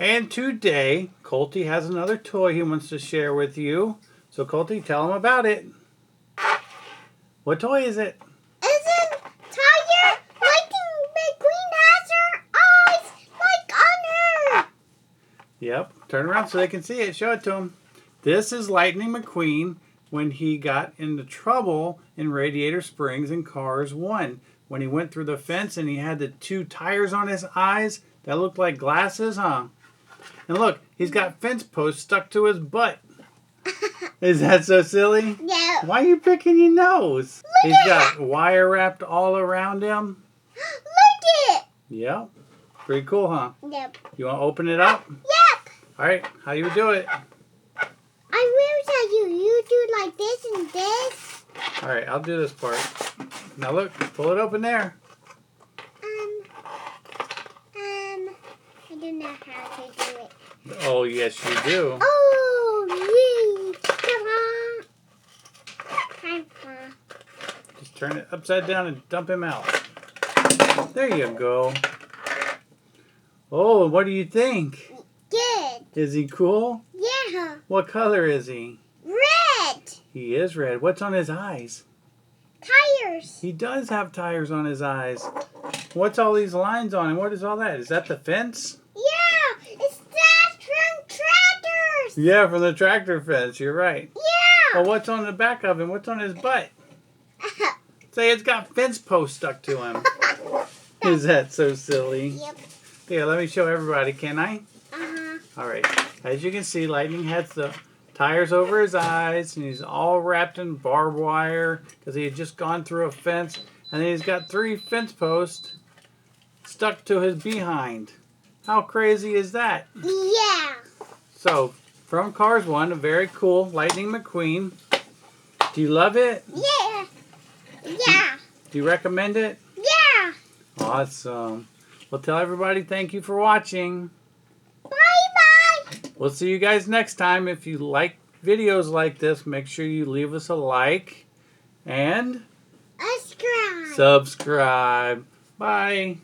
And today, Colty has another toy he wants to share with you. So Colty, tell him about it. What toy is it? It's a tiger. Lightning McQueen has her eyes like on her. Yep. Turn around so they can see it. Show it to him. This is Lightning McQueen when he got into trouble in Radiator Springs in Cars 1. When he went through the fence and he had the two tires on his eyes that looked like glasses, huh? And look, he's got fence posts stuck to his butt. Is that so silly? Yeah. Why are you picking your nose? Look He's got wire wrapped all around him. Look it. Yep. Pretty cool, huh? Yep. You want to open it up? Yep. All right. How you do it? I will tell you. You do like this and this. All right. I'll do this part. Now look. Pull it open there. I don't know how to do it. Oh, yes, you do. Oh, yay. Come on. Just turn it upside down and dump him out. There you go. Oh, what do you think? Good. Is he cool? Yeah. What color is he? Red. He is red. What's on his eyes? Tires. He does have tires on his eyes. What's all these lines on him? What is all that? Is that the fence? Yeah. It's that from tractors. Yeah, from the tractor fence. You're right. Yeah. Well, what's on the back of him? What's on his butt? Say it's got fence posts stuck to him. Is that so silly? Yep. Here, let me show everybody, can I? Uh-huh. All right. As you can see, Lightning has the tires over his eyes, and he's all wrapped in barbed wire because he had just gone through a fence. And then he's got 3 fence posts stuck to his behind. How crazy is that? Yeah. So, from Cars 1, a very cool Lightning McQueen. Do you love it? Yeah. Yeah. Do you recommend it? Yeah. Awesome. Well, tell everybody thank you for watching. Bye-bye. We'll see you guys next time. If you like videos like this, make sure you leave us a like and Subscribe. subscribe. Bye.